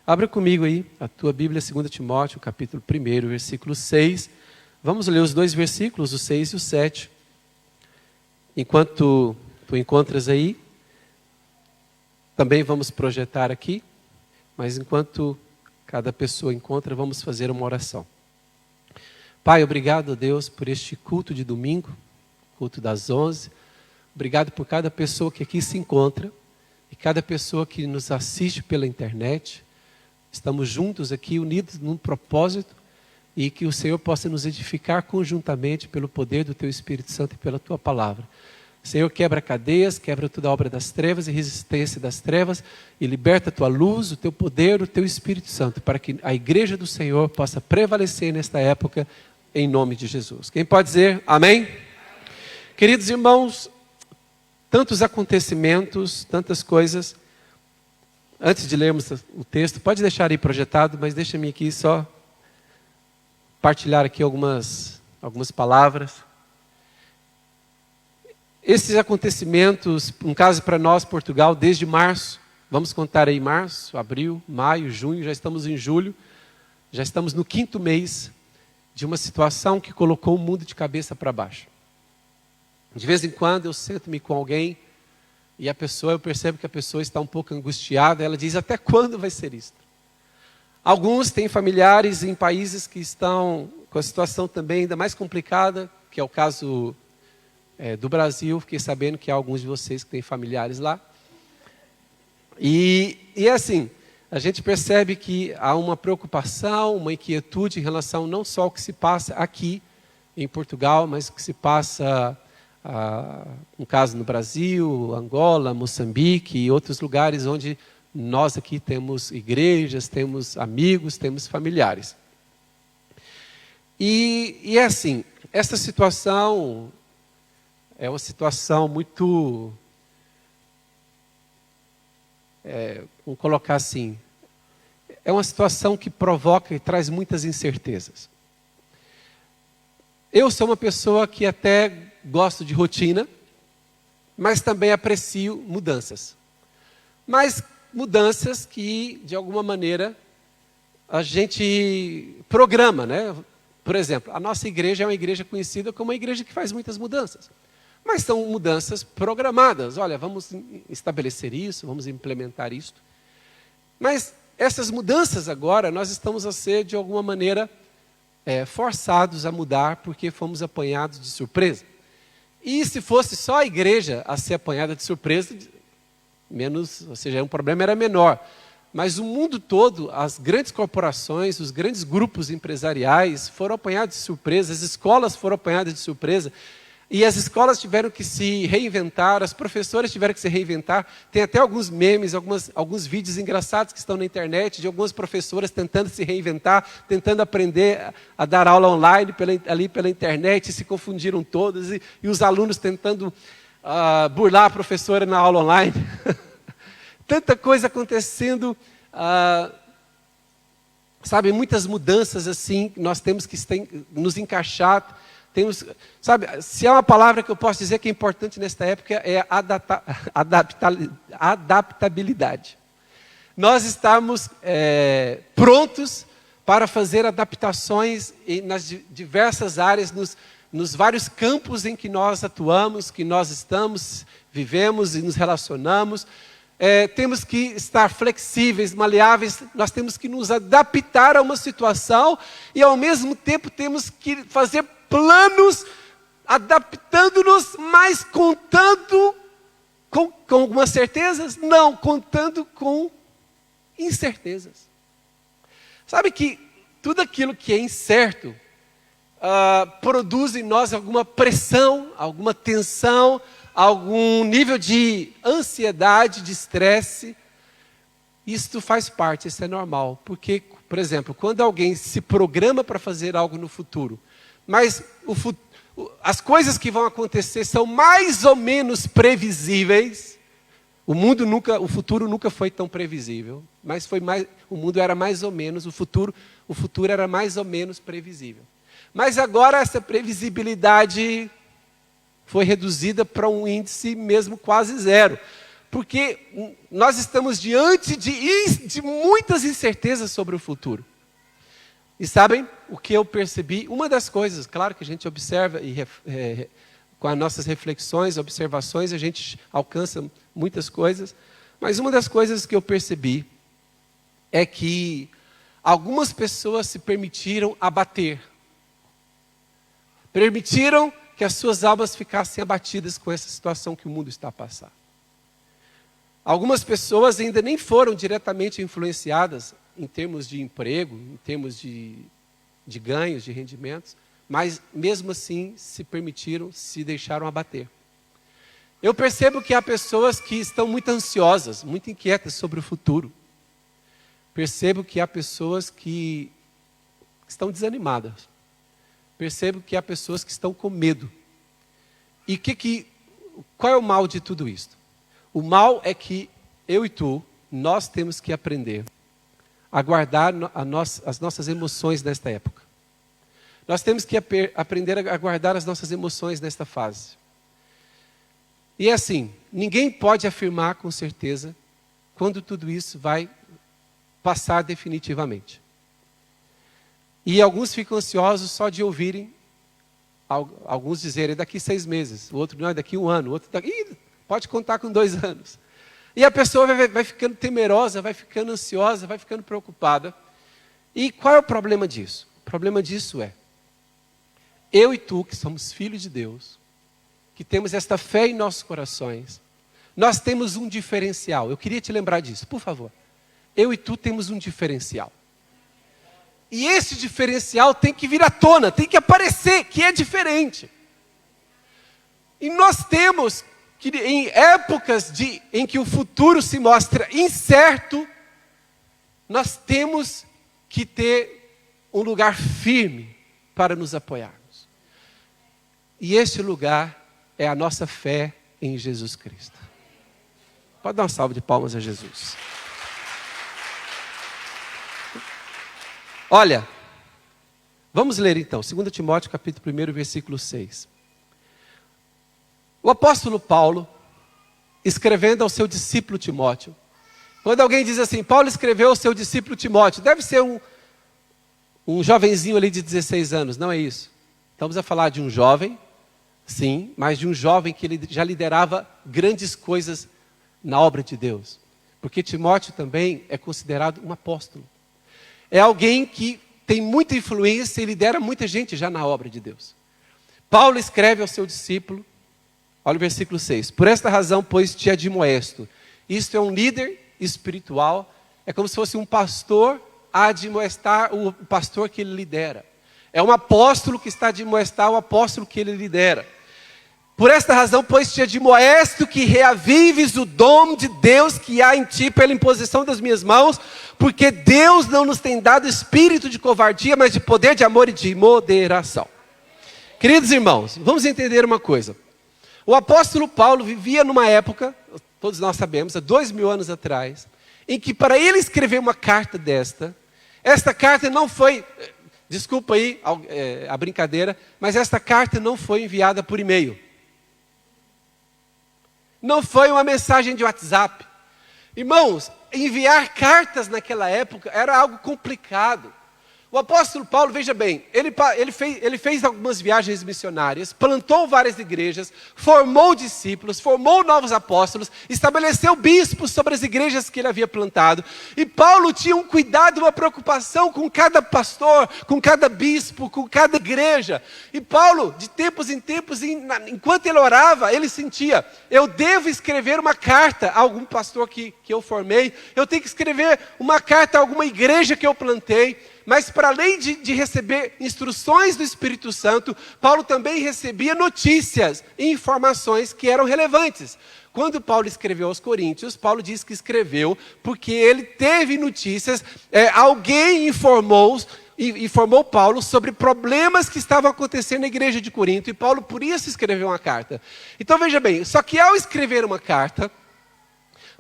Abra comigo aí a tua Bíblia, 2 Timóteo, capítulo 1, versículo 6. Vamos ler os dois versículos, o 6 e o 7. Enquanto tu encontras aí, também vamos projetar aqui, mas enquanto cada pessoa encontra, vamos fazer uma oração. Pai, obrigado a Deus por este culto de domingo, culto das 11. Obrigado por cada pessoa que aqui se encontra e cada pessoa que nos assiste pela internet. Estamos juntos aqui, unidos num propósito, e que o Senhor possa nos edificar conjuntamente pelo poder do Teu Espírito Santo e pela Tua Palavra. Senhor, quebra cadeias, quebra toda a obra das trevas e resistência das trevas, e liberta a Tua luz, o Teu poder, o Teu Espírito Santo, para que a igreja do Senhor possa prevalecer nesta época, em nome de Jesus. Quem pode dizer amém? Queridos irmãos, tantos acontecimentos, tantas coisas. Antes de lermos o texto, pode deixar aí projetado, mas deixa-me aqui só partilhar aqui algumas palavras. Esses acontecimentos, um caso para nós, Portugal, desde março, vamos contar aí março, abril, maio, junho, já estamos em julho, já estamos no 5º mês de uma situação que colocou o mundo de cabeça para baixo. De vez em quando eu sento-me com alguém e eu percebo que a pessoa está um pouco angustiada, ela diz, até quando vai ser isso? Alguns têm familiares em países que estão com a situação também ainda mais complicada, que é o caso do Brasil. Fiquei sabendo que há alguns de vocês que têm familiares lá. E assim, a gente percebe que há uma preocupação, uma inquietude em relação não só ao que se passa aqui em Portugal, mas o que se passa, um caso no Brasil, Angola, Moçambique e outros lugares onde nós aqui temos igrejas, temos amigos, temos familiares. E é assim, esta situação é uma situação muito, vamos colocar assim, é uma situação que provoca e traz muitas incertezas. Eu sou uma pessoa que até gosto de rotina, mas também aprecio mudanças. Mas mudanças que, de alguma maneira, a gente programa, né? Por exemplo, a nossa igreja é uma igreja conhecida como uma igreja que faz muitas mudanças. Mas são mudanças programadas. Olha, vamos estabelecer isso, vamos implementar isso. Mas essas mudanças agora, nós estamos a ser, de alguma maneira, forçados a mudar, porque fomos apanhados de surpresa. E se fosse só a igreja a ser apanhada de surpresa, ou seja, um problema era menor. Mas o mundo todo, as grandes corporações, os grandes grupos empresariais foram apanhados de surpresa, as escolas foram apanhadas de surpresa, e as escolas tiveram que se reinventar, as professoras tiveram que se reinventar. Tem até alguns memes, alguns vídeos engraçados que estão na internet, de algumas professoras tentando se reinventar, tentando aprender a dar aula online ali pela internet, e se confundiram todas, e os alunos tentando burlar a professora na aula online. Tanta coisa acontecendo, sabe, muitas mudanças assim, nós temos que nos encaixar. Se há uma palavra que eu posso dizer que é importante nesta época, é adaptabilidade. Nós estamos prontos para fazer adaptações nas diversas áreas, nos vários campos em que nós atuamos, que nós estamos, vivemos e nos relacionamos. Temos que estar flexíveis, maleáveis, nós temos que nos adaptar a uma situação e ao mesmo tempo temos que fazer planos, adaptando-nos, mas contando com algumas certezas? Não, contando com incertezas. Sabe que tudo aquilo que é incerto produz em nós alguma pressão, alguma tensão, algum nível de ansiedade, de estresse. Isso faz parte, isso é normal. Porque, por exemplo, quando alguém se programa para fazer algo no futuro, mas as coisas que vão acontecer são mais ou menos previsíveis, o futuro nunca foi tão previsível, mas o mundo era mais ou menos, o futuro era mais ou menos previsível. Mas agora essa previsibilidade foi reduzida para um índice mesmo quase zero. porque nós estamos diante de muitas incertezas sobre o futuro. E sabem o que eu percebi? Uma das coisas, claro que a gente observa e com as nossas reflexões, observações, a gente alcança muitas coisas, mas uma das coisas que eu percebi é que algumas pessoas se permitiram abater. Permitiram que as suas almas ficassem abatidas com essa situação que o mundo está a passar. Algumas pessoas ainda nem foram diretamente influenciadas em termos de emprego, em termos de ganhos, de rendimentos, mas mesmo assim se permitiram, se deixaram abater. Eu percebo que há pessoas que estão muito ansiosas, muito inquietas sobre o futuro. Percebo que há pessoas que estão desanimadas. Percebo que há pessoas que estão com medo. E qual é o mal de tudo isso? O mal é que eu e tu, nós temos que aprender a guardar as nossas emoções nesta época. Nós temos que aprender a guardar as nossas emoções nesta fase. E é assim, ninguém pode afirmar com certeza quando tudo isso vai passar definitivamente. E alguns ficam ansiosos só de ouvirem alguns dizerem daqui 6 meses, o outro não, daqui 1 ano, o outro pode contar com 2 anos. E a pessoa vai ficando temerosa, vai ficando ansiosa, vai ficando preocupada. E qual é o problema disso? O problema disso é, eu e tu, que somos filhos de Deus, que temos esta fé em nossos corações, nós temos um diferencial. Eu queria te lembrar disso, por favor. Eu e tu temos um diferencial. E esse diferencial tem que vir à tona, tem que aparecer, que é diferente. E nós temos que, em épocas em que o futuro se mostra incerto, nós temos que ter um lugar firme para nos apoiarmos. E este lugar é a nossa fé em Jesus Cristo. Pode dar uma salva de palmas a Jesus. Olha, vamos ler então, 2 Timóteo capítulo 1, versículo 6. O apóstolo Paulo, escrevendo ao seu discípulo Timóteo, quando alguém diz assim, Paulo escreveu ao seu discípulo Timóteo, deve ser um jovenzinho ali de 16 anos, não é isso. Estamos a falar de um jovem, sim, mas de um jovem que ele já liderava grandes coisas na obra de Deus. Porque Timóteo também é considerado um apóstolo. É alguém que tem muita influência e lidera muita gente já na obra de Deus. Paulo escreve ao seu discípulo, olha o versículo 6. Por esta razão, pois, te admoesto. Isto é um líder espiritual, é como se fosse um pastor a admoestar o pastor que ele lidera. É um apóstolo que está a admoestar o apóstolo que ele lidera. Por esta razão, pois, te admoesto que reavives o dom de Deus que há em ti pela imposição das minhas mãos, porque Deus não nos tem dado espírito de covardia, mas de poder, de amor e de moderação. Queridos irmãos, vamos entender uma coisa. O apóstolo Paulo vivia numa época, todos nós sabemos, há 2000 anos atrás, em que para ele escrever uma carta esta carta não foi, desculpa aí a brincadeira, mas esta carta não foi enviada por e-mail. Não foi uma mensagem de WhatsApp. Irmãos, enviar cartas naquela época era algo complicado. O apóstolo Paulo, veja bem, ele fez algumas viagens missionárias, plantou várias igrejas, formou discípulos, formou novos apóstolos, estabeleceu bispos sobre as igrejas que ele havia plantado. E Paulo tinha um cuidado, uma preocupação com cada pastor, com cada bispo, com cada igreja. E Paulo, de tempos em tempos, enquanto ele orava, ele sentia, eu devo escrever uma carta a algum pastor que eu formei, eu tenho que escrever uma carta a alguma igreja que eu plantei. Mas para além de receber instruções do Espírito Santo, Paulo também recebia notícias e informações que eram relevantes. Quando Paulo escreveu aos Coríntios, Paulo diz que escreveu porque ele teve notícias, alguém informou Paulo sobre problemas que estavam acontecendo na igreja de Corinto, e Paulo por isso escreveu uma carta. Então veja bem, só que ao escrever uma carta,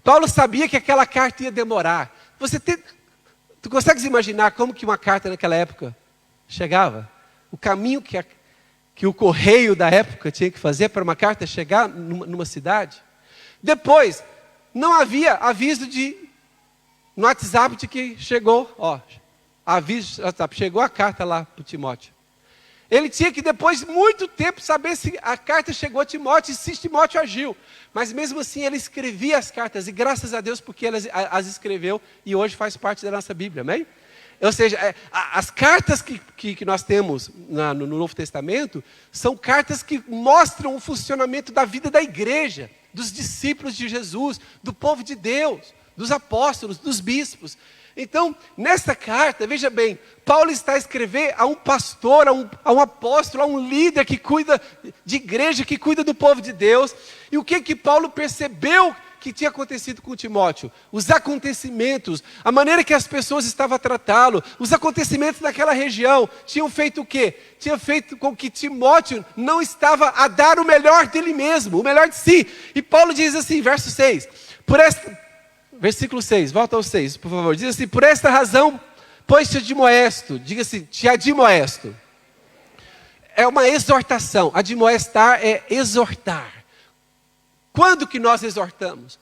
Paulo sabia que aquela carta ia demorar. Tu consegues imaginar como que uma carta naquela época chegava? O caminho que o correio da época tinha que fazer para uma carta chegar numa cidade? Depois, não havia aviso no WhatsApp de que chegou, aviso no WhatsApp, chegou a carta lá para Timóteo. Ele tinha que, depois de muito tempo, saber se a carta chegou a Timóteo e se Timóteo agiu. Mas mesmo assim, ele escrevia as cartas, e graças a Deus, porque ele as escreveu, e hoje faz parte da nossa Bíblia, amém? Ou seja, as cartas que nós temos no Novo Testamento, são cartas que mostram o funcionamento da vida da igreja, dos discípulos de Jesus, do povo de Deus, dos apóstolos, dos bispos. Então, nessa carta, veja bem, Paulo está a escrever a um pastor, a um apóstolo, a um líder que cuida de igreja, que cuida do povo de Deus. E o que Paulo percebeu que tinha acontecido com Timóteo? Os acontecimentos, a maneira que as pessoas estavam a tratá-lo, os acontecimentos daquela região, tinham feito o quê? Tinha feito com que Timóteo não estava a dar o melhor dele mesmo, o melhor de si. E Paulo diz assim, verso 6, versículo 6, volta ao 6, por favor. Diz assim, por esta razão, pois te admoesto, diga-se, te admoesto. É uma exortação, admoestar é exortar. Quando que nós exortamos?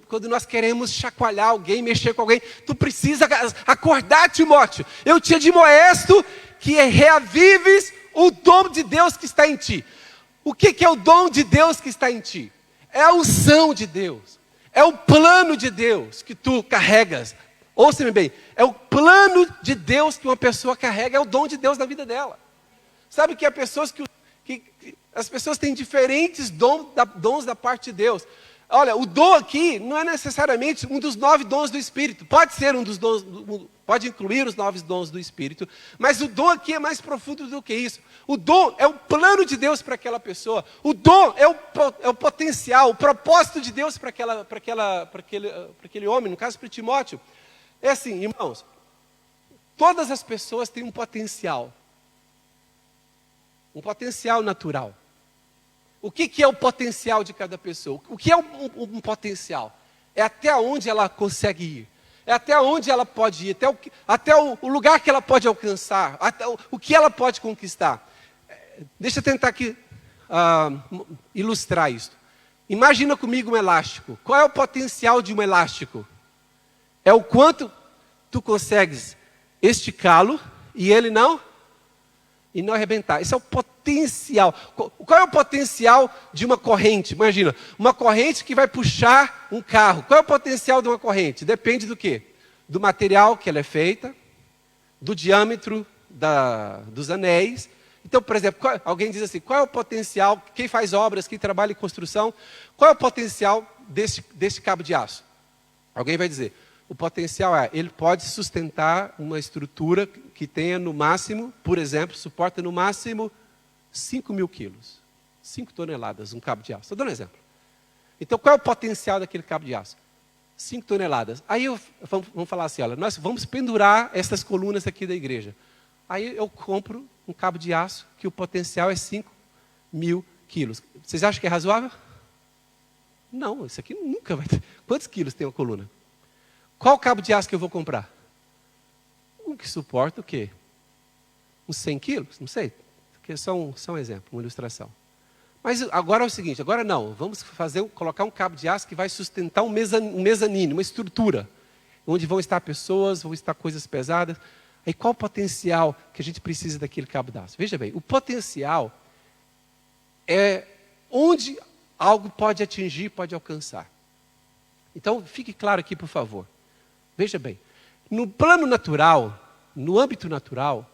Quando nós queremos chacoalhar alguém, mexer com alguém. Tu precisa acordar, Timóteo. Eu te admoesto que reavives o dom de Deus que está em ti. O que é o dom de Deus que está em ti? É a unção de Deus. É o plano de Deus que tu carregas. Ouça-me bem, é o plano de Deus que uma pessoa carrega, é o dom de Deus na vida dela. Sabe que há pessoas as pessoas têm diferentes dons da parte de Deus. Olha, o dom aqui não é necessariamente um dos 9 dons do Espírito. Pode ser um dos dons, pode incluir os 9 dons do Espírito, mas o dom aqui é mais profundo do que isso. O dom é o plano de Deus para aquela pessoa. O dom é o potencial, o propósito de Deus para aquele homem, no caso para Timóteo. É assim, irmãos, todas as pessoas têm um potencial natural. O que é o potencial de cada pessoa? O que é um potencial? É até onde ela consegue ir. É até onde ela pode ir. Até o lugar que ela pode alcançar. Até o que ela pode conquistar. Deixa eu tentar aqui ilustrar isso. Imagina comigo um elástico. Qual é o potencial de um elástico? É o quanto tu consegues esticá-lo e ele não arrebentar. Esse é o potencial. Qual é o potencial de uma corrente? Imagina, uma corrente que vai puxar um carro. Qual é o potencial de uma corrente? Depende do quê? Do material que ela é feita, do diâmetro dos anéis. Então, por exemplo, alguém diz assim, qual é o potencial, quem faz obras, quem trabalha em construção, qual é o potencial desse cabo de aço? Alguém vai dizer, o potencial ele pode sustentar uma estrutura que tenha no máximo, por exemplo, suporta no máximo 5.000 quilos. 5 toneladas, um cabo de aço. Estou dando um exemplo. Então, qual é o potencial daquele cabo de aço? 5 toneladas. Aí vamos falar assim, olha, nós vamos pendurar essas colunas aqui da igreja. Aí eu compro um cabo de aço que o potencial é 5.000 quilos. Vocês acham que é razoável? Não, isso aqui nunca vai ter. Quantos quilos tem uma coluna? Qual cabo de aço que eu vou comprar? Um que suporta o quê? Uns 100 quilos? Não sei. Porque é só um exemplo, uma ilustração. Mas agora é o seguinte, agora não. Vamos colocar um cabo de aço que vai sustentar um mezanino, uma estrutura. Onde vão estar pessoas, vão estar coisas pesadas. Aí qual o potencial que a gente precisa daquele cabo de aço? Veja bem, o potencial é onde algo pode atingir, pode alcançar. Então, fique claro aqui, por favor. Veja bem, no plano natural, no âmbito natural,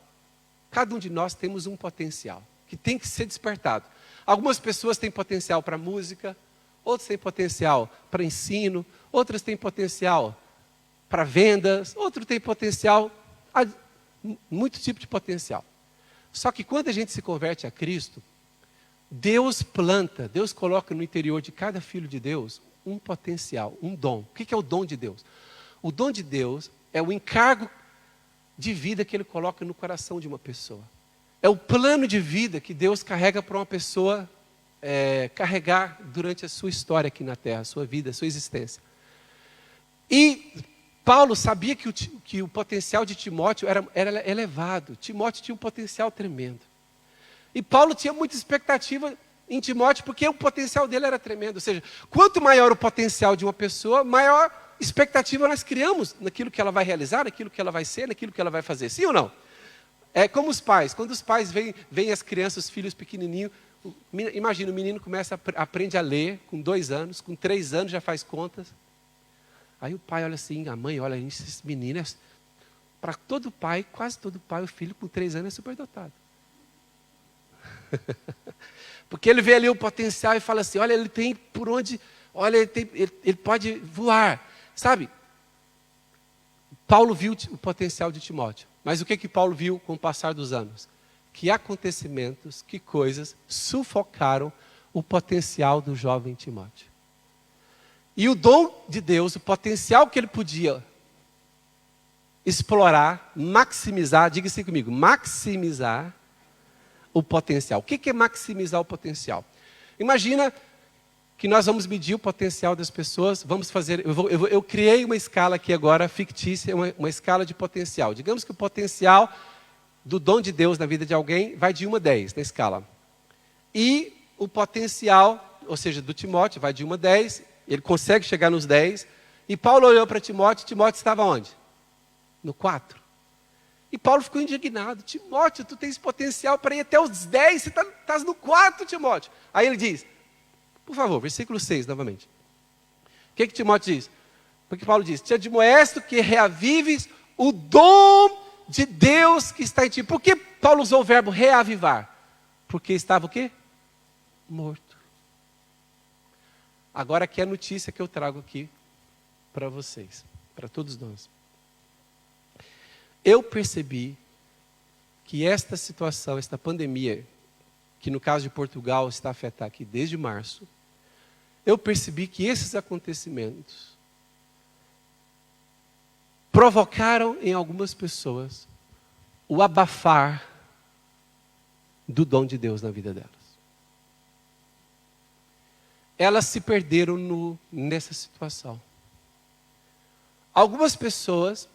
cada um de nós temos um potencial que tem que ser despertado. Algumas pessoas têm potencial para música, outras têm potencial para ensino, outras têm potencial para vendas, outros têm potencial, muito tipo de potencial. Só que quando a gente se converte a Cristo, Deus planta, Deus coloca no interior de cada filho de Deus um potencial, um dom. O que é o dom de Deus? O dom de Deus é o encargo de vida que Ele coloca no coração de uma pessoa. É o plano de vida que Deus carrega para uma pessoa carregar durante a sua história aqui na Terra, a sua vida, a sua existência. E Paulo sabia que o potencial de Timóteo era elevado. Timóteo tinha um potencial tremendo. E Paulo tinha muita expectativa em Timóteo porque o potencial dele era tremendo. Ou seja, quanto maior o potencial de uma pessoa, maior expectativa nós criamos naquilo que ela vai realizar, naquilo que ela vai ser, naquilo que ela vai fazer. Sim ou não? É como os pais. Quando os pais veem as crianças, os filhos pequenininhos, imagina, o menino aprende a ler com 2 anos, com 3 anos já faz contas. Aí o pai olha assim, a mãe olha, esses meninos, para todo pai, quase todo pai, o filho com 3 anos é superdotado. Porque ele vê ali o potencial e fala assim, olha, ele tem por onde, olha, ele pode voar. Sabe? Paulo viu o potencial de Timóteo. Mas o que Paulo viu com o passar dos anos? Que acontecimentos, que coisas sufocaram o potencial do jovem Timóteo. E o dom de Deus, o potencial que ele podia explorar, maximizar, diga assim comigo, maximizar o potencial. O que é maximizar o potencial? Imagina que nós vamos medir o potencial das pessoas, vamos fazer, eu criei uma escala aqui agora, fictícia, uma escala de potencial. Digamos que o potencial do dom de Deus na vida de alguém vai de 1 a 10 na escala. E o potencial, ou seja, do Timóteo, vai de 1 a 10, ele consegue chegar nos 10. E Paulo olhou para Timóteo, Timóteo estava onde? No 4. E Paulo ficou indignado. Timóteo, tu tens potencial para ir até os 10, você estás no 4, Timóteo. Aí ele diz, por favor, versículo 6 novamente. O que Timóteo diz? Porque Paulo diz, te admoesto que reavives o dom de Deus que está em ti. Por que Paulo usou o verbo reavivar? Porque estava o quê? Morto. Agora aqui é a notícia que eu trago aqui para vocês, para todos nós. Eu percebi que esta situação, esta pandemia, que no caso de Portugal está a afetar aqui desde março, eu percebi que esses acontecimentos provocaram em algumas pessoas o abafar do dom de Deus na vida delas. Elas se perderam nessa situação. Algumas pessoas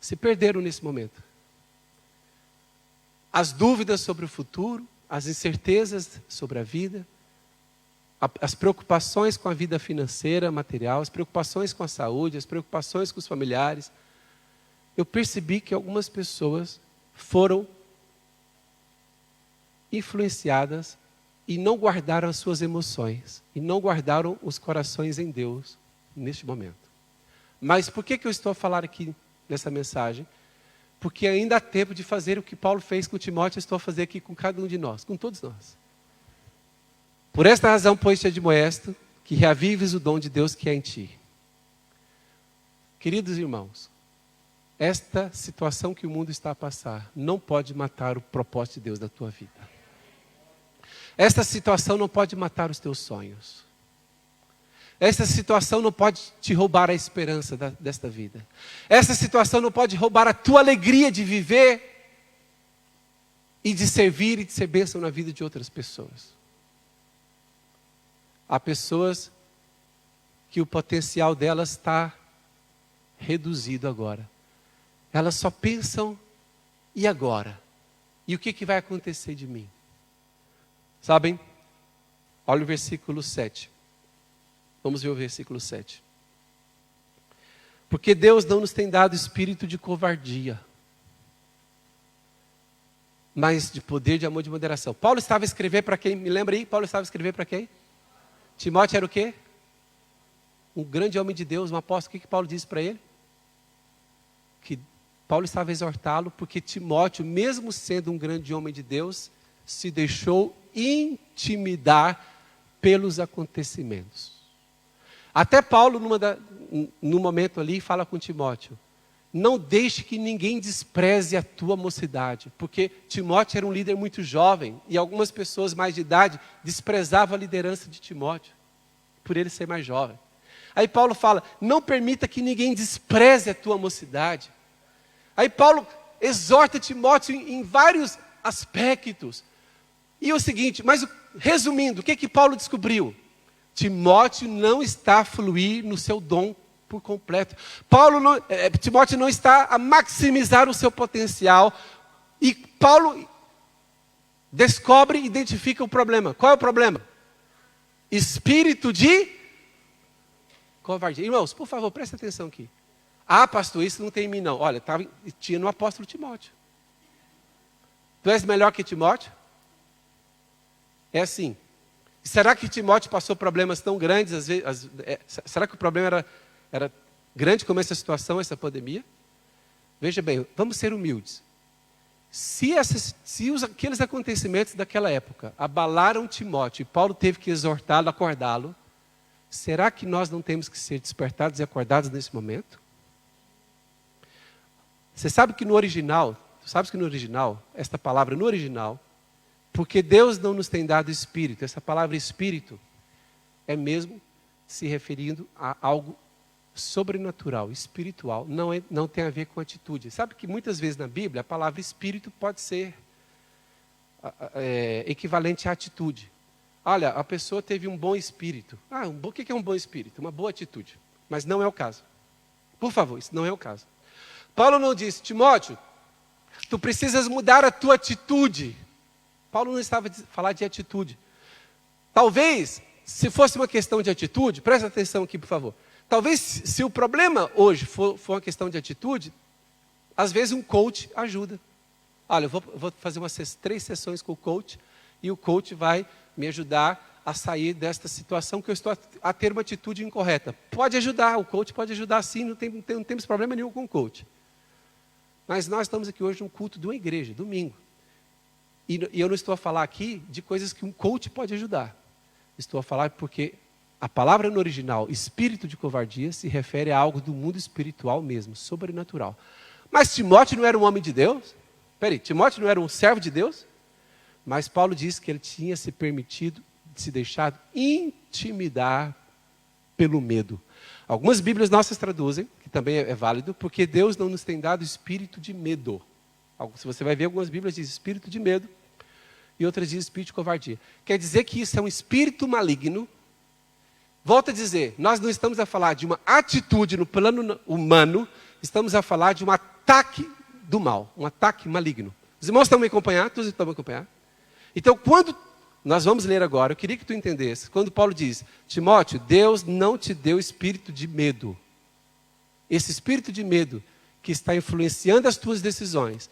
se perderam nesse momento. As dúvidas sobre o futuro, as incertezas sobre a vida, as preocupações com a vida financeira, material, as preocupações com a saúde, as preocupações com os familiares. Eu percebi que algumas pessoas foram influenciadas e não guardaram as suas emoções, e não guardaram os corações em Deus neste momento. Mas por que eu estou a falar aqui nessa mensagem? Porque ainda há tempo de fazer o que Paulo fez com Timóteo, eu estou a fazer aqui com cada um de nós, com todos nós. Por esta razão, pois, te admoesto, que reavives o dom de Deus que é em ti. Queridos irmãos, esta situação que o mundo está a passar não pode matar o propósito de Deus na tua vida. Esta situação não pode matar os teus sonhos. Esta situação não pode te roubar a esperança desta vida. Esta situação não pode roubar a tua alegria de viver e de servir e de ser bênção na vida de outras pessoas. Há pessoas que o potencial delas está reduzido agora. Elas só pensam, e agora? E o que vai acontecer de mim? Sabem? Olha o versículo 7. Vamos ver o versículo 7. Porque Deus não nos tem dado espírito de covardia, mas de poder, de amor e de moderação. Paulo estava a escrever para quem? Me lembra aí? Paulo estava a escrever para quem? Timóteo era o quê? Um grande homem de Deus, um apóstolo. O que Paulo disse para ele? Que Paulo estava a exortá-lo, porque Timóteo, mesmo sendo um grande homem de Deus, se deixou intimidar pelos acontecimentos. Até Paulo, no momento ali, fala com Timóteo, não deixe que ninguém despreze a tua mocidade, porque Timóteo era um líder muito jovem, e algumas pessoas mais de idade desprezavam a liderança de Timóteo, por ele ser mais jovem. Aí Paulo fala, não permita que ninguém despreze a tua mocidade. Aí Paulo exorta Timóteo em vários aspectos. E é o seguinte, mas resumindo, o que Paulo descobriu? Timóteo não está a fluir no seu dom por completo. Timóteo não está a maximizar o seu potencial. E Paulo descobre e identifica o problema. Qual é o problema? espírito de covardia. Irmãos, por favor, preste atenção aqui. Ah, pastor, isso não tem em mim não. Olha, tinha no apóstolo Timóteo. Tu és melhor que Timóteo? É assim. Será que Timóteo passou problemas tão grandes? Será que o problema era grande como essa situação, essa pandemia? Veja bem, vamos ser humildes. Se aqueles acontecimentos daquela época abalaram Timóteo e Paulo teve que exortá-lo, acordá-lo, será que nós não temos que ser despertados e acordados nesse momento? Você sabe que no original, esta palavra no original, porque Deus não nos tem dado espírito, essa palavra espírito é mesmo se referindo a algo sobrenatural, espiritual, não tem a ver com atitude. Sabe que muitas vezes na Bíblia a palavra espírito pode ser equivalente à atitude. Olha, a pessoa teve um bom espírito. O que é um bom espírito? Uma boa atitude. Mas não é o caso. Por favor, isso não é o caso. Paulo não disse, Timóteo, tu precisas mudar a tua atitude. Paulo não estava a falar de atitude. Talvez, se fosse uma questão de atitude, presta atenção aqui, por favor. Talvez, se o problema hoje for uma questão de atitude, às vezes um coach ajuda. Olha, eu vou fazer 3 sessões com o coach, e o coach vai me ajudar a sair desta situação que eu estou a ter uma atitude incorreta. Pode ajudar, o coach pode ajudar sim, não temos problema nenhum com o coach. Mas nós estamos aqui hoje num culto de uma igreja, domingo. E eu não estou a falar aqui de coisas que um coach pode ajudar. Estou a falar porque a palavra no original, espírito de covardia, se refere a algo do mundo espiritual mesmo, sobrenatural. Mas Timóteo não era um homem de Deus? Timóteo não era um servo de Deus? Mas Paulo diz que ele tinha se permitido, se deixado intimidar pelo medo. Algumas Bíblias nossas traduzem, que também é válido, porque Deus não nos tem dado espírito de medo. Se você vai ver, algumas Bíblias dizem espírito de medo, e outras dizem espírito de covardia. Quer dizer que isso é um espírito maligno. Volto a dizer, nós não estamos a falar de uma atitude no plano humano, estamos a falar de um ataque do mal, um ataque maligno. Os irmãos estão me acompanhando? Todos estão me acompanhando? Então, quando nós vamos ler agora, eu queria que tu entendesse, quando Paulo diz, Timóteo, Deus não te deu espírito de medo. Esse espírito de medo que está influenciando as tuas decisões,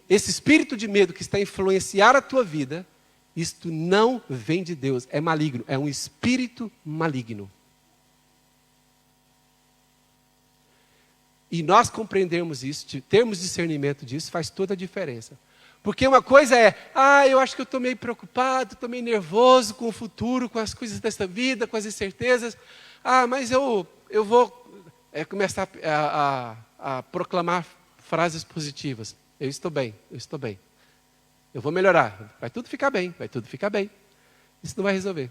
esse espírito de medo que está a influenciar a tua vida, isto não vem de Deus, é maligno, é um espírito maligno. E nós compreendermos isso, termos discernimento disso, faz toda a diferença. Porque uma coisa é, eu acho que eu estou meio preocupado, estou meio nervoso com o futuro, com as coisas dessa vida, com as incertezas. Mas eu vou começar a proclamar frases positivas. Eu estou bem. Eu vou melhorar. Vai tudo ficar bem. Isso não vai resolver.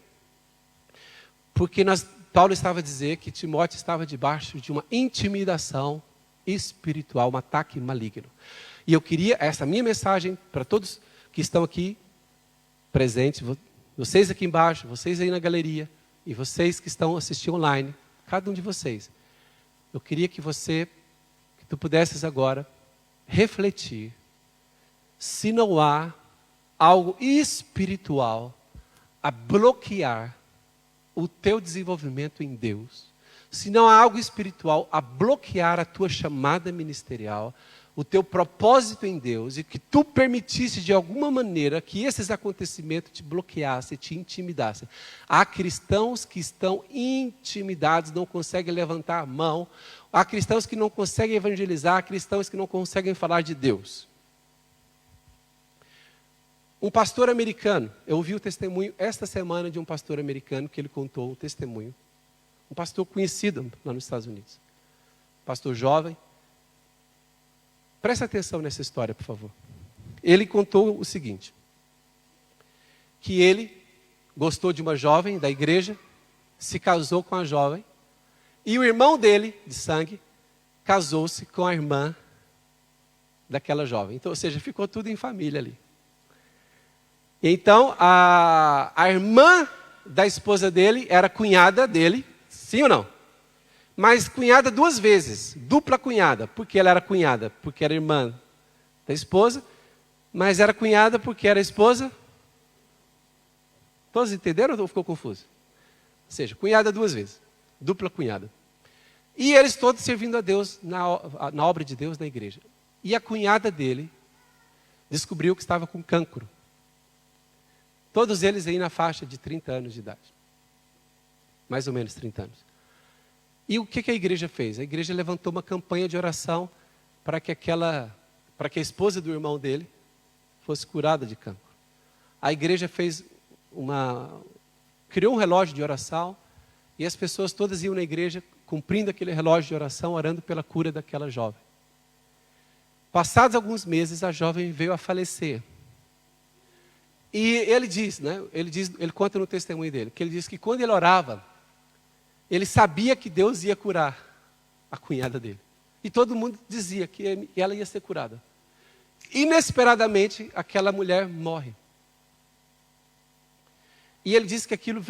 Porque Paulo estava a dizer que Timóteo estava debaixo de uma intimidação espiritual, um ataque maligno. E eu queria, essa minha mensagem para todos que estão aqui presentes, vocês aqui embaixo, vocês aí na galeria, e vocês que estão assistindo online, cada um de vocês. Eu queria que tu pudesses agora refletir se não há algo espiritual a bloquear o teu desenvolvimento em Deus, se não há algo espiritual a bloquear a tua chamada ministerial, o teu propósito em Deus, e que tu permitisse de alguma maneira que esses acontecimentos te bloqueassem, te intimidassem. Há cristãos que estão intimidados, não conseguem levantar a mão. Há cristãos que não conseguem evangelizar, há cristãos que não conseguem falar de Deus. Um pastor americano, eu ouvi o testemunho esta semana de um pastor americano que ele contou um testemunho. Um pastor conhecido lá nos Estados Unidos. Pastor jovem. Presta atenção nessa história, por favor. Ele contou o seguinte, que ele gostou de uma jovem da igreja, se casou com a jovem, e o irmão dele, de sangue, casou-se com a irmã daquela jovem. Então, ou seja, ficou tudo em família ali. Então, a irmã da esposa dele era cunhada dele, sim ou não? Mas cunhada 2 vezes, dupla cunhada. Por que ela era cunhada? Porque era irmã da esposa, mas era cunhada porque era esposa. Todos entenderam ou ficou confuso? seja, cunhada 2 vezes, dupla cunhada. E eles todos servindo a Deus, na obra de Deus, na igreja. E a cunhada dele descobriu que estava com cancro. Todos eles aí na faixa de 30 anos de idade. Mais ou menos 30 anos. E o que a igreja fez? A igreja levantou uma campanha de oração para que a esposa do irmão dele fosse curada de cancro. A igreja criou um relógio de oração e as pessoas todas iam na igreja cumprindo aquele relógio de oração, orando pela cura daquela jovem. Passados alguns meses, a jovem veio a falecer. E ele diz, ele conta no testemunho dele, que ele diz que quando ele orava, ele sabia que Deus ia curar a cunhada dele. E todo mundo dizia que ela ia ser curada. Inesperadamente, aquela mulher morre. E ele disse que aquilo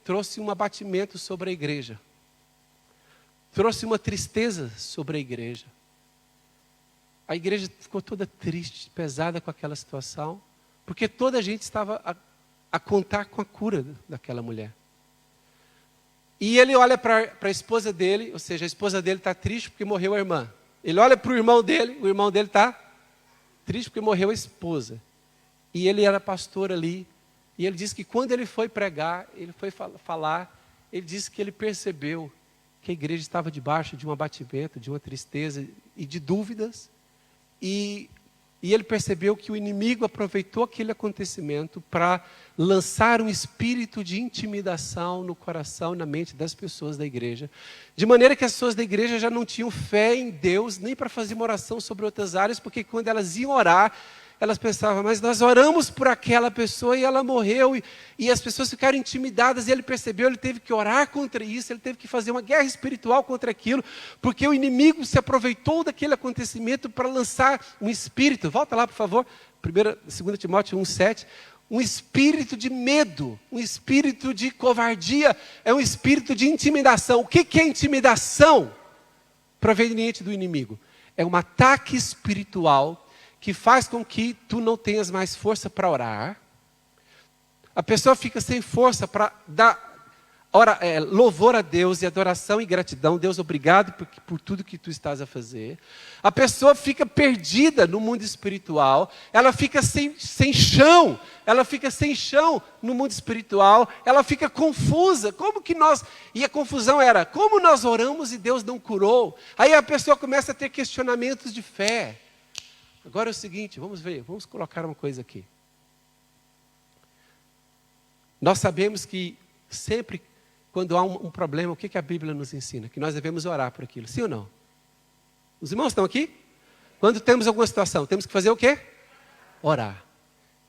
trouxe um abatimento sobre a igreja. Trouxe uma tristeza sobre a igreja. A igreja ficou toda triste, pesada com aquela situação, porque toda a gente estava a contar com a cura daquela mulher. E ele olha para a esposa dele, ou seja, a esposa dele está triste porque morreu a irmã. Ele olha para o irmão dele está triste porque morreu a esposa. E ele era pastor ali, e ele disse que quando ele foi pregar, ele foi falar, ele disse que ele percebeu que a igreja estava debaixo de um abatimento, de uma tristeza e de dúvidas. E ele percebeu que o inimigo aproveitou aquele acontecimento para lançar um espírito de intimidação no coração e na mente das pessoas da igreja. De maneira que as pessoas da igreja já não tinham fé em Deus, nem para fazer uma oração sobre outras áreas, porque quando elas iam orar, elas pensavam, mas nós oramos por aquela pessoa e ela morreu. E as pessoas ficaram intimidadas e ele percebeu, ele teve que orar contra isso, ele teve que fazer uma guerra espiritual contra aquilo, porque o inimigo se aproveitou daquele acontecimento para lançar um espírito. Volta lá, por favor, 2 Timóteo 1,7. Um espírito de medo, um espírito de covardia, é um espírito de intimidação. O que é intimidação proveniente do inimigo? É um ataque espiritual que faz com que tu não tenhas mais força para orar. A pessoa fica sem força para dar louvor a Deus e adoração e gratidão. Deus, obrigado por tudo que tu estás a fazer. A pessoa fica perdida no mundo espiritual. Ela fica sem chão. Ela fica sem chão no mundo espiritual. Ela fica confusa. E a confusão era, como nós oramos e Deus não curou? Aí a pessoa começa a ter questionamentos de fé. Agora é o seguinte, vamos colocar uma coisa aqui. Nós sabemos que sempre quando há um problema, o que a Bíblia nos ensina? Que nós devemos orar por aquilo, sim ou não? Os irmãos estão aqui? Quando temos alguma situação, temos que fazer o quê? Orar.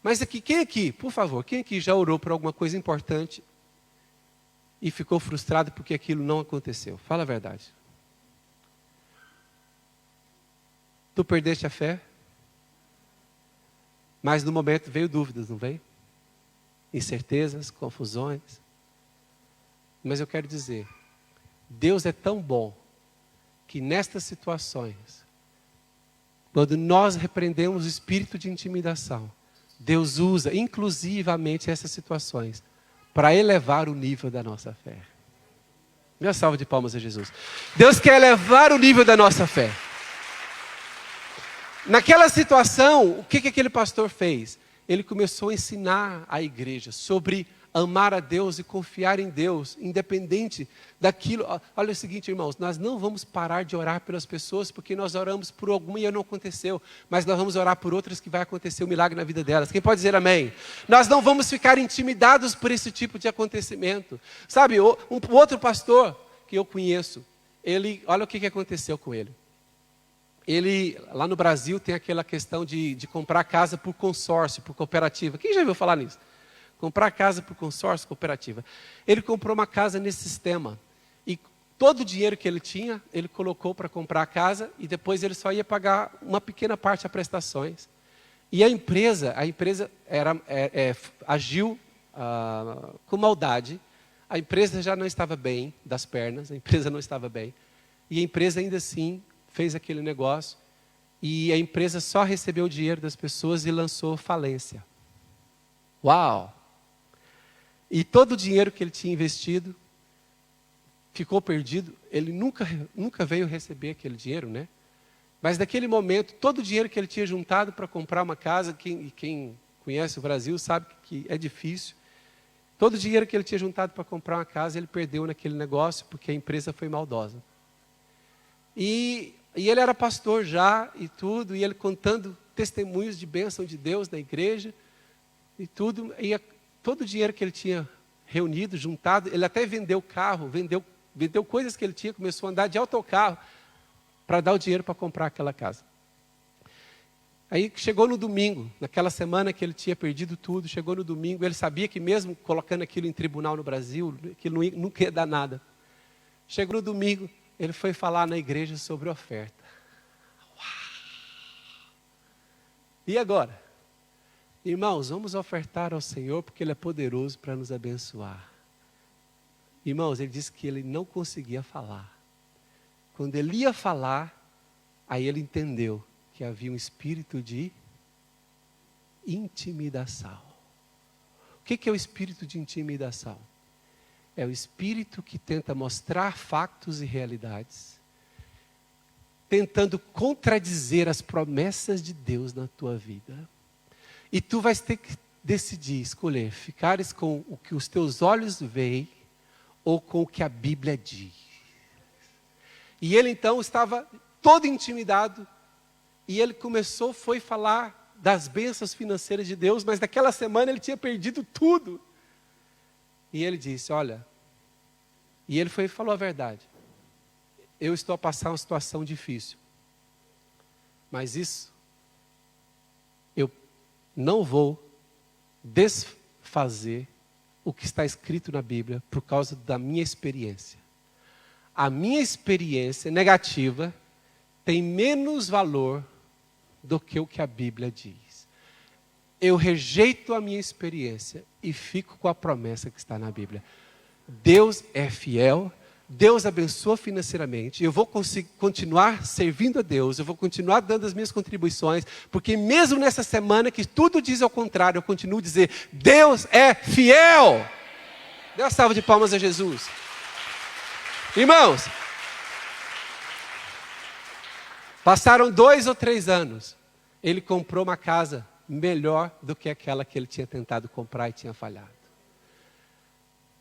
Mas quem aqui, por favor, quem aqui já orou por alguma coisa importante e ficou frustrado porque aquilo não aconteceu? Fala a verdade. Tu perdeste a fé? Mas no momento veio dúvidas, não veio? Incertezas, confusões. Mas eu quero dizer, Deus é tão bom que nestas situações, quando nós repreendemos o espírito de intimidação, Deus usa inclusivamente essas situações para elevar o nível da nossa fé. Minha salva de palmas a Jesus. Deus quer elevar o nível da nossa fé. Naquela situação, o que aquele pastor fez? Ele começou a ensinar a igreja sobre amar a Deus e confiar em Deus, independente daquilo. Olha o seguinte, irmãos, nós não vamos parar de orar pelas pessoas, porque nós oramos por alguma e não aconteceu, mas nós vamos orar por outras que vai acontecer um milagre na vida delas. Quem pode dizer amém? Nós não vamos ficar intimidados por esse tipo de acontecimento. Sabe, o outro pastor que eu conheço, olha o que aconteceu com ele. Ele, lá no Brasil, tem aquela questão de comprar casa por consórcio, por cooperativa. Quem já ouviu falar nisso? Comprar casa por consórcio, cooperativa. Ele comprou uma casa nesse sistema. E todo o dinheiro que ele tinha, ele colocou para comprar a casa e depois ele só ia pagar uma pequena parte a prestações. E a empresa agiu com maldade. A empresa já não estava bem das pernas, a empresa não estava bem. E a empresa ainda assim fez aquele negócio, e a empresa só recebeu o dinheiro das pessoas e lançou falência. Uau! E todo o dinheiro que ele tinha investido, ficou perdido, ele nunca veio receber aquele dinheiro, né? Mas naquele momento, todo o dinheiro que ele tinha juntado para comprar uma casa, quem conhece o Brasil sabe que é difícil. Todo o dinheiro que ele tinha juntado para comprar uma casa, ele perdeu naquele negócio, porque a empresa foi maldosa. E ele era pastor já e tudo, e ele contando testemunhos de bênção de Deus na igreja e tudo. E todo o dinheiro que ele tinha reunido, juntado, ele até vendeu carro, vendeu coisas que ele tinha, começou a andar de autocarro para dar o dinheiro para comprar aquela casa. Aí chegou no domingo, naquela semana que ele tinha perdido tudo, chegou no domingo, ele sabia que mesmo colocando aquilo em tribunal no Brasil, aquilo nunca ia dar nada. Chegou no domingo, ele foi falar na igreja sobre oferta. Uau! E agora? Irmãos, vamos ofertar ao Senhor, porque Ele é poderoso para nos abençoar. Irmãos, ele disse que ele não conseguia falar. Quando ele ia falar, aí ele entendeu que havia um espírito de intimidação. O que é o espírito de intimidação? É o espírito que tenta mostrar factos e realidades, tentando contradizer as promessas de Deus na tua vida. E tu vais ter que decidir, escolher, ficares com o que os teus olhos veem ou com o que a Bíblia diz. E ele então estava todo intimidado, e ele foi falar das bênçãos financeiras de Deus, mas naquela semana ele tinha perdido tudo. E ele disse, olha, e ele falou a verdade. Eu estou a passar uma situação difícil, mas isso, eu não vou desfazer o que está escrito na Bíblia por causa da minha experiência. A minha experiência negativa tem menos valor do que o que a Bíblia diz. Eu rejeito a minha experiência e fico com a promessa que está na Bíblia. Deus é fiel, Deus abençoa financeiramente, eu vou continuar servindo a Deus, eu vou continuar dando as minhas contribuições, porque mesmo nessa semana que tudo diz ao contrário, eu continuo a dizer, Deus é fiel. Dê uma salva de palmas a Jesus. Irmãos, passaram 2 ou 3 anos, ele comprou uma casa melhor do que aquela que ele tinha tentado comprar e tinha falhado.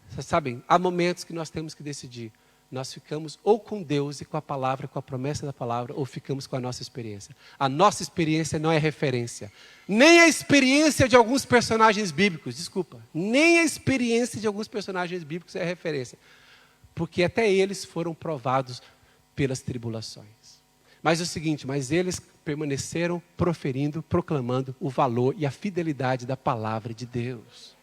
Vocês sabem, há momentos que nós temos que decidir. Nós ficamos ou com Deus e com a palavra, com a promessa da palavra, ou ficamos com a nossa experiência. A nossa experiência não é referência. Nem a experiência de alguns personagens bíblicos, desculpa. Nem a experiência de alguns personagens bíblicos é referência. Porque até eles foram provados pelas tribulações. Mas é o seguinte, mas eles permaneceram proferindo, proclamando o valor e a fidelidade da palavra de Deus.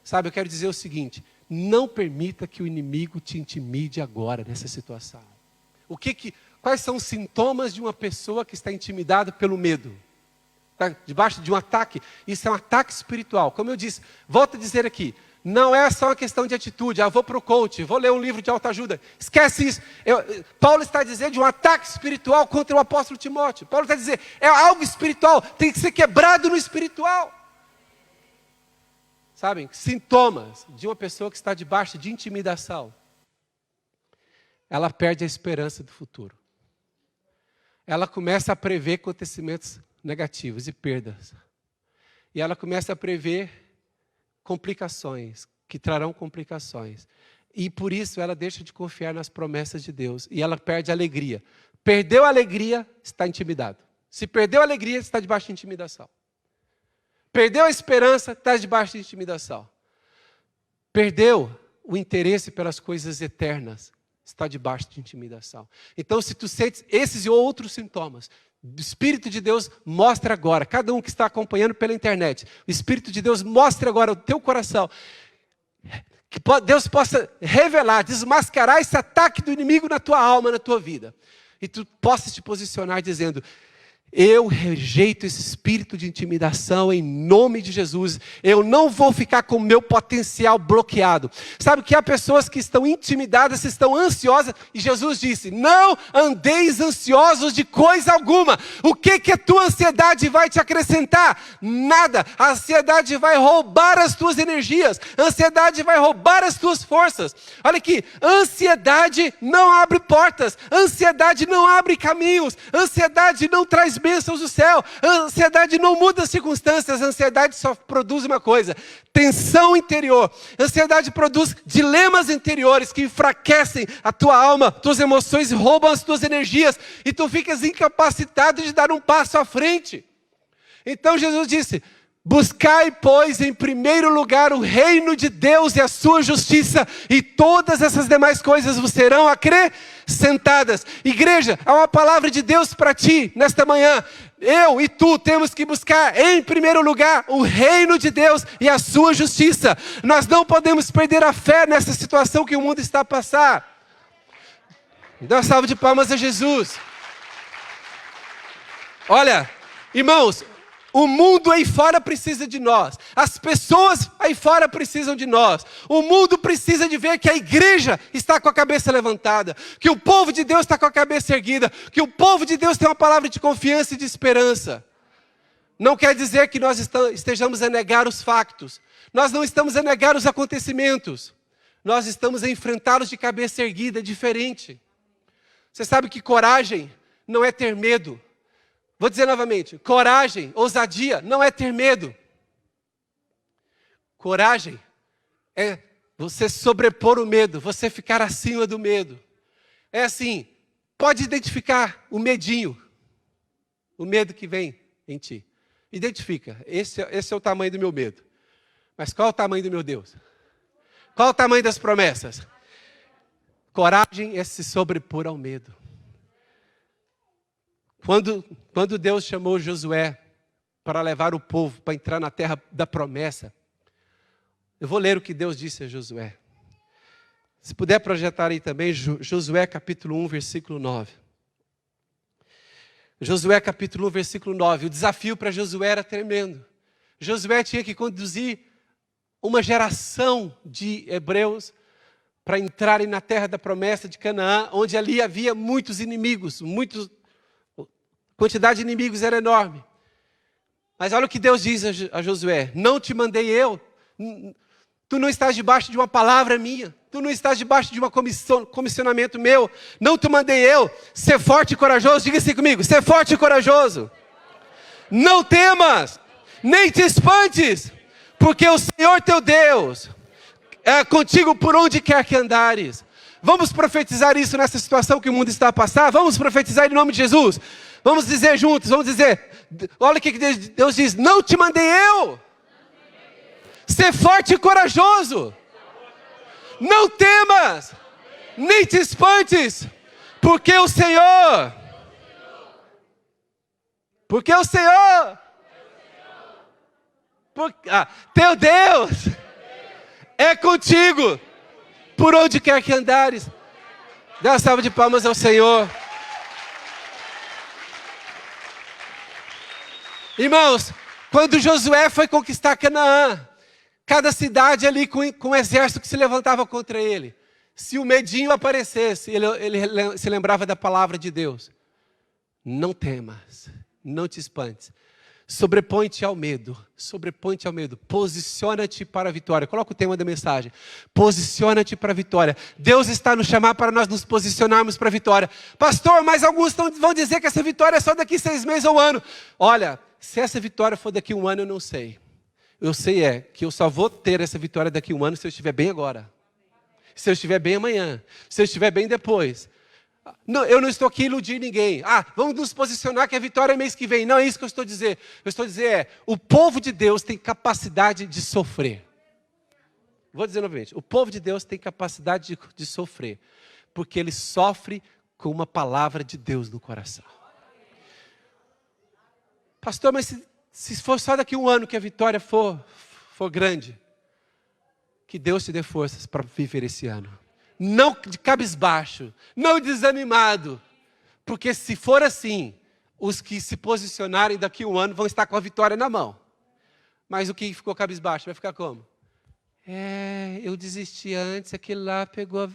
Sabe, eu quero dizer o seguinte, não permita que o inimigo te intimide agora nessa situação. Quais são os sintomas de uma pessoa que está intimidada pelo medo? Está debaixo de um ataque? Isso é um ataque espiritual. Como eu disse, volto a dizer aqui, não é só uma questão de atitude, vou para o coach, vou ler um livro de autoajuda. Esquece isso. Paulo está dizendo de um ataque espiritual contra o apóstolo Timóteo. Paulo está dizendo, é algo espiritual, tem que ser quebrado no espiritual. Sabem, sintomas de uma pessoa que está debaixo de intimidação. Ela perde a esperança do futuro. Ela começa a prever acontecimentos negativos e perdas. E ela começa a prever complicações, que trarão complicações. E por isso ela deixa de confiar nas promessas de Deus. E ela perde a alegria. Perdeu a alegria, está intimidado. Se perdeu a alegria, está debaixo de intimidação. Perdeu a esperança, está debaixo de intimidação. Perdeu o interesse pelas coisas eternas, está debaixo de intimidação. Então, se tu sentes esses e outros sintomas, o Espírito de Deus mostra agora, cada um que está acompanhando pela internet, o Espírito de Deus mostra agora o teu coração, que Deus possa revelar, desmascarar esse ataque do inimigo na tua alma, na tua vida. E tu possas te posicionar dizendo, Eu rejeito esse espírito de intimidação em nome de Jesus. Eu não vou ficar com o meu potencial bloqueado. Sabe que há pessoas que estão intimidadas, estão ansiosas. E Jesus disse, não andeis ansiosos de coisa alguma. O que a tua ansiedade vai te acrescentar? Nada. A ansiedade vai roubar as tuas energias. A ansiedade vai roubar as tuas forças. Olha aqui, ansiedade não abre portas. Ansiedade não abre caminhos. Ansiedade não traz bênçãos do céu. A ansiedade não muda as circunstâncias. A ansiedade só produz uma coisa: tensão interior. A ansiedade produz dilemas interiores que enfraquecem a tua alma, tuas emoções, roubam as tuas energias e tu ficas incapacitado de dar um passo à frente. Então Jesus disse, buscai, pois, em primeiro lugar o reino de Deus e a sua justiça, e todas essas demais coisas vos serão acrescentadas. Igreja, há uma palavra de Deus para ti nesta manhã. Eu e tu temos que buscar em primeiro lugar o reino de Deus e a sua justiça. Nós não podemos perder a fé nessa situação que o mundo está a passar. Dá uma salva de palmas a Jesus. Olha, irmãos, o mundo aí fora precisa de nós. As pessoas aí fora precisam de nós. O mundo precisa de ver que a igreja está com a cabeça levantada. Que o povo de Deus está com a cabeça erguida. Que o povo de Deus tem uma palavra de confiança e de esperança. Não quer dizer que nós estejamos a negar os factos. Nós não estamos a negar os acontecimentos. Nós estamos a enfrentá-los de cabeça erguida, diferente. Você sabe que coragem não é ter medo. Vou dizer novamente, coragem, ousadia, não é ter medo. Coragem é você sobrepor o medo, você ficar acima do medo. É assim, pode identificar o medinho, o medo que vem em ti. Identifica, esse é o tamanho do meu medo. Mas qual é o tamanho do meu Deus? Qual é o tamanho das promessas? Coragem é se sobrepor ao medo. Quando Deus chamou Josué para levar o povo para entrar na terra da promessa, eu vou ler o que Deus disse a Josué. Se puder projetar aí também, Josué capítulo 1, versículo 9. Josué capítulo 1, versículo 9. O desafio para Josué era tremendo. Josué tinha que conduzir uma geração de hebreus para entrarem na terra da promessa de Canaã, onde ali havia muitos inimigos, a quantidade de inimigos era enorme. Mas olha o que Deus diz a Josué: não te mandei eu, tu não estás debaixo de uma palavra minha, tu não estás debaixo de um comissionamento meu, não te mandei eu, ser forte e corajoso. Diga assim comigo, ser forte e corajoso. Não temas, nem te espantes, porque o Senhor teu Deus é contigo por onde quer que andares. Vamos profetizar isso nessa situação que o mundo está a passar? Vamos profetizar em nome de Jesus? Vamos dizer juntos, vamos dizer, olha o que Deus diz, não te mandei eu. Ser forte e corajoso. Não temas, nem te espantes, porque o Senhor, teu Deus é contigo, por onde quer que andares. Dá uma salva de palmas ao Senhor. Irmãos, quando Josué foi conquistar Canaã, cada cidade ali com um exército que se levantava contra ele, se o medinho aparecesse, ele se lembrava da palavra de Deus. Não temas, não te espantes. Sobrepõe-te ao medo, posiciona-te para a vitória. Coloca o tema da mensagem, posiciona-te para a vitória. Deus está nos chamando para nós nos posicionarmos para a vitória. Pastor, mas alguns vão dizer que essa vitória é só daqui 6 meses ou 1 ano. Olha, se essa vitória for daqui 1 ano, eu não sei. Eu sei que eu só vou ter essa vitória daqui 1 ano se eu estiver bem agora. Se eu estiver bem amanhã, se eu estiver bem depois. Não, eu não estou aqui iludir ninguém. Vamos nos posicionar que a vitória é mês que vem. Não é isso que eu estou dizendo. Eu estou dizendo o povo de Deus tem capacidade de sofrer. Vou dizer novamente. O povo de Deus tem capacidade de sofrer. Porque ele sofre com uma palavra de Deus no coração. Pastor, mas se for só daqui 1 ano que a vitória for grande, que Deus te dê forças para viver esse ano. Não de cabisbaixo, não desanimado, porque se for assim, os que se posicionarem daqui a um ano vão estar com a vitória na mão. Mas o que ficou cabisbaixo vai ficar como? Eu desisti antes, aquele lá pegou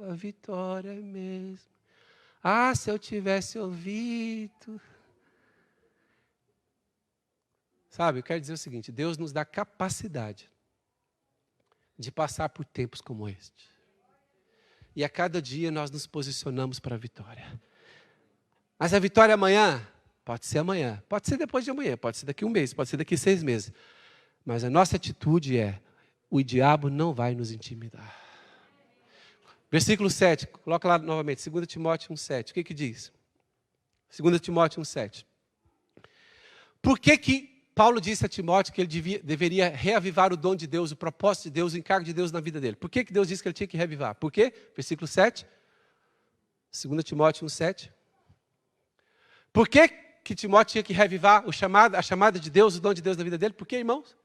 a vitória mesmo. Se eu tivesse ouvido. Sabe, eu quero dizer o seguinte, Deus nos dá capacidade de passar por tempos como este. E a cada dia nós nos posicionamos para a vitória. Mas a vitória amanhã, pode ser depois de amanhã, pode ser daqui a um mês, pode ser daqui a 6 meses. Mas a nossa atitude o diabo não vai nos intimidar. Versículo 7, coloca lá novamente, 2 Timóteo 1,7. O que diz? 2 Timóteo 1,7. Por que Paulo disse a Timóteo que ele deveria reavivar o dom de Deus, o propósito de Deus, o encargo de Deus na vida dele? Por que Deus disse que ele tinha que reavivar? Por quê? Versículo 7. 2 Timóteo 1,7. Por que Timóteo tinha que reavivar a chamada de Deus, o dom de Deus na vida dele? Por quê, irmãos?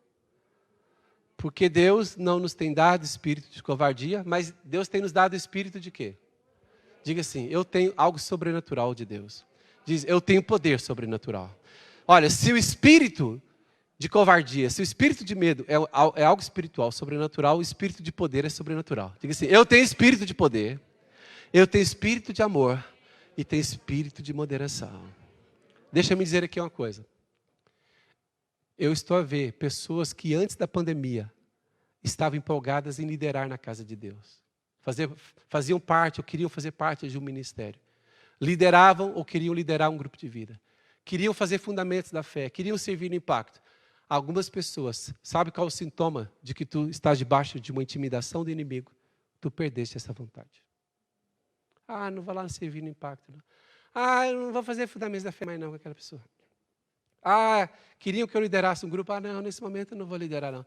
Porque Deus não nos tem dado espírito de covardia, mas Deus tem nos dado espírito de quê? Diga assim, eu tenho algo sobrenatural de Deus. Diz, eu tenho poder sobrenatural. Olha, se o espírito de covardia, se o espírito de medo é algo espiritual, sobrenatural, o espírito de poder é sobrenatural. Diga assim, eu tenho espírito de poder, eu tenho espírito de amor e tenho espírito de moderação. Deixa eu me dizer aqui uma coisa. Eu estou a ver pessoas que antes da pandemia estavam empolgadas em liderar na casa de Deus. Faziam parte ou queriam fazer parte de um ministério. Lideravam ou queriam liderar um grupo de vida. Queriam fazer fundamentos da fé, queriam servir no impacto. Algumas pessoas, sabe qual é o sintoma de que tu estás debaixo de uma intimidação do inimigo? Tu perdeste essa vontade. Não vou lá servir no impacto. Não. Eu não vou fazer fundamentos da fé mais não com aquela pessoa. Queriam que eu liderasse um grupo. Não, nesse momento eu não vou liderar não.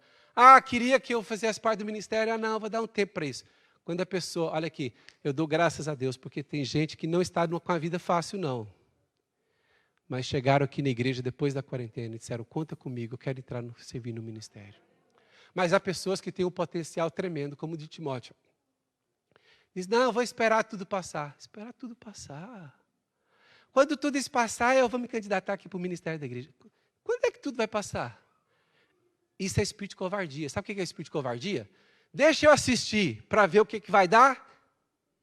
Queria que eu fizesse parte do ministério. Não, vou dar um tempo para isso. Quando a pessoa, olha aqui, eu dou graças a Deus, porque tem gente que não está com a vida fácil não. Mas chegaram aqui na igreja depois da quarentena e disseram, conta comigo, eu quero servir no ministério. Mas há pessoas que têm um potencial tremendo, como o de Timóteo. Diz, não, eu vou esperar tudo passar. Esperar tudo passar. Quando tudo isso passar, eu vou me candidatar aqui para o ministério da igreja. Quando é que tudo vai passar? Isso é espírito de covardia. Sabe o que é espírito de covardia? Deixa eu assistir para ver o que vai dar.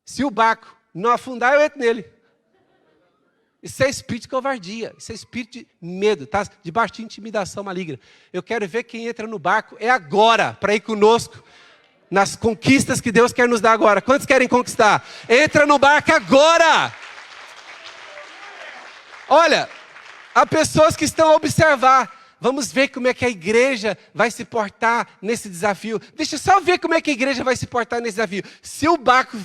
Se o barco não afundar, eu entro nele. Isso é espírito de covardia. Isso é espírito de medo. Está debaixo de intimidação maligna. Eu quero ver quem entra no barco. É agora, para ir conosco. Nas conquistas que Deus quer nos dar agora. Quantos querem conquistar? Entra no barco agora! Olha, há pessoas que estão a observar. Vamos ver como é que a igreja vai se portar nesse desafio. Deixa eu só ver como é que a igreja vai se portar nesse desafio. Se o barco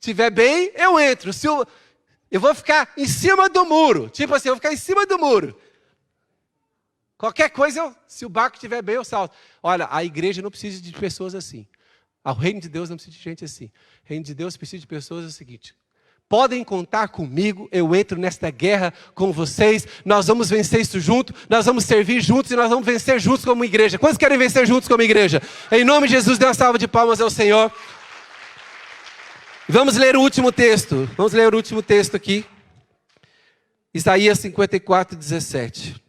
estiver bem, eu entro. Eu vou ficar em cima do muro. Tipo assim, eu vou ficar em cima do muro. Qualquer coisa, se o barco estiver bem, eu salto. Olha, a igreja não precisa de pessoas assim. O reino de Deus não precisa de gente assim. O reino de Deus precisa de pessoas o seguinte. Podem contar comigo, eu entro nesta guerra com vocês, nós vamos vencer isso junto, nós vamos servir juntos e nós vamos vencer juntos como igreja. Quantos querem vencer juntos como igreja? Em nome de Jesus, dê uma salva de palmas ao Senhor. Vamos ler o último texto, aqui. Isaías 54, 17.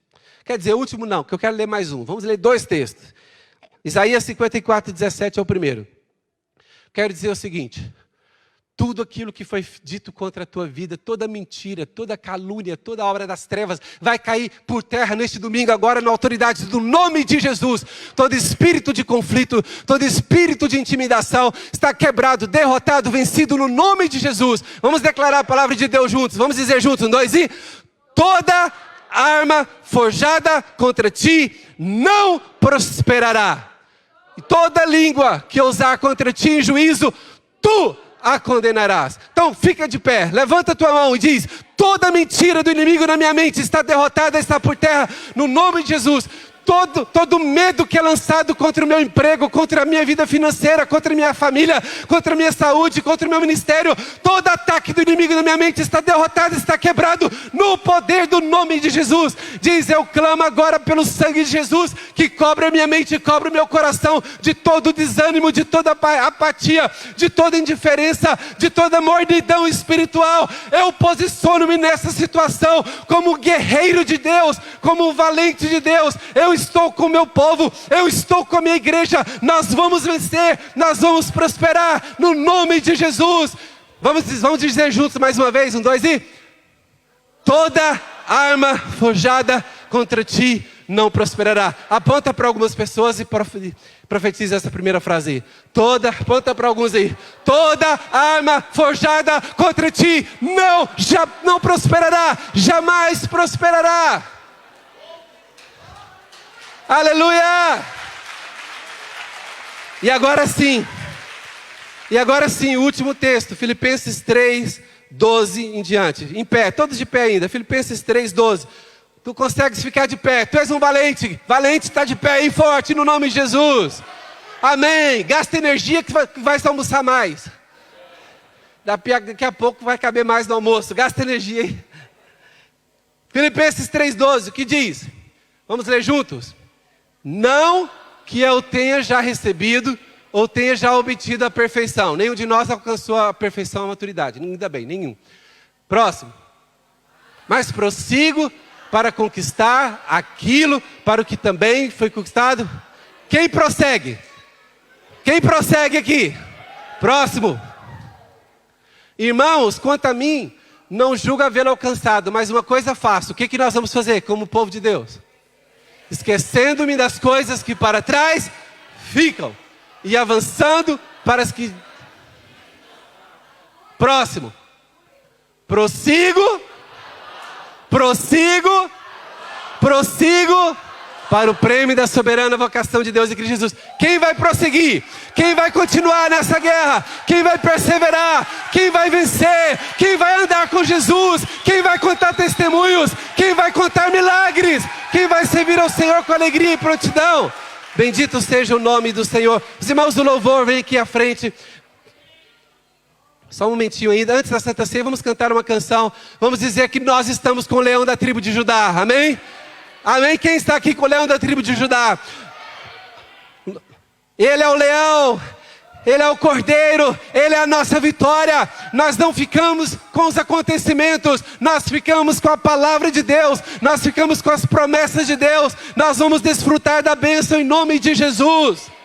Quer dizer, o último não, que eu quero ler mais um. Vamos ler 2 textos. Isaías 54, 17 é o primeiro. Quero dizer o seguinte... Tudo aquilo que foi dito contra a tua vida, toda mentira, toda calúnia, toda obra das trevas, vai cair por terra neste domingo agora na autoridade do nome de Jesus. Todo espírito de conflito, todo espírito de intimidação está quebrado, derrotado, vencido no nome de Jesus. Vamos declarar a palavra de Deus juntos, vamos dizer juntos, 1, 2 e... Toda arma forjada contra ti não prosperará. E toda língua que ousar contra ti em juízo, tu a condenarás. Então fica de pé, levanta a tua mão e diz, toda mentira do inimigo na minha mente está derrotada, está por terra, no nome de Jesus. Todo medo que é lançado contra o meu emprego, contra a minha vida financeira, contra a minha família, contra a minha saúde, contra o meu ministério, todo ataque do inimigo na minha mente está derrotada, está quebrado, no poder do nome de Jesus. Diz, eu clamo agora pelo sangue de Jesus, que cobre a minha mente, cobre o meu coração, de todo desânimo, de toda apatia, de toda indiferença, de toda mordidão espiritual. Eu posiciono-me nessa situação, como guerreiro de Deus, como um valente de Deus. Eu estou com o meu povo, eu estou com a minha igreja, nós vamos vencer, nós vamos prosperar, no nome de Jesus. Vamos dizer juntos mais uma vez, 1, 2 e... Toda arma forjada contra ti não prosperará. Aponta para algumas pessoas e profetiza essa primeira frase aí. Aponta para alguns aí. Toda arma forjada contra ti não prosperará, jamais prosperará. Aleluia! E agora sim, o último texto, Filipenses 3, 12 em diante. Em pé, todos de pé ainda. Filipenses 3, 12. Tu consegues ficar de pé, tu és um valente. Valente está de pé aí forte no nome de Jesus. Amém. Gasta energia que vai se almoçar mais. Daqui a pouco vai caber mais no almoço. Gasta energia aí. Filipenses 3, 12, o que diz? Vamos ler juntos? Não que eu tenha já recebido ou tenha já obtido a perfeição. Nenhum de nós alcançou a perfeição, a maturidade. Ainda bem, nenhum. Próximo. Mas prossigo para conquistar aquilo para o que também foi conquistado. Quem prossegue? Quem prossegue aqui? Próximo. Irmãos, quanto a mim, não julgo havê-lo alcançado, mas uma coisa faço. O que nós vamos fazer como povo de Deus? Esquecendo-me das coisas que para trás ficam e avançando para as que... Próximo. Prossigo para o prêmio da soberana vocação de Deus em Cristo Jesus. Quem vai prosseguir? Quem vai continuar nessa guerra? Quem vai perseverar? Quem vai vencer? Quem vai andar com Jesus? Quem vai contar testemunhos? Quem vai contar milagres? Quem vai servir ao Senhor com alegria e prontidão? Bendito seja o nome do Senhor. Os irmãos do louvor, vem aqui à frente. Só um momentinho ainda, antes da Santa Ceia, vamos cantar uma canção. Vamos dizer que nós estamos com o leão da tribo de Judá, amém? Amém? Quem está aqui com o leão da tribo de Judá? Ele é o leão, ele é o cordeiro, ele é a nossa vitória. Nós não ficamos com os acontecimentos, nós ficamos com a palavra de Deus, nós ficamos com as promessas de Deus. Nós vamos desfrutar da bênção em nome de Jesus.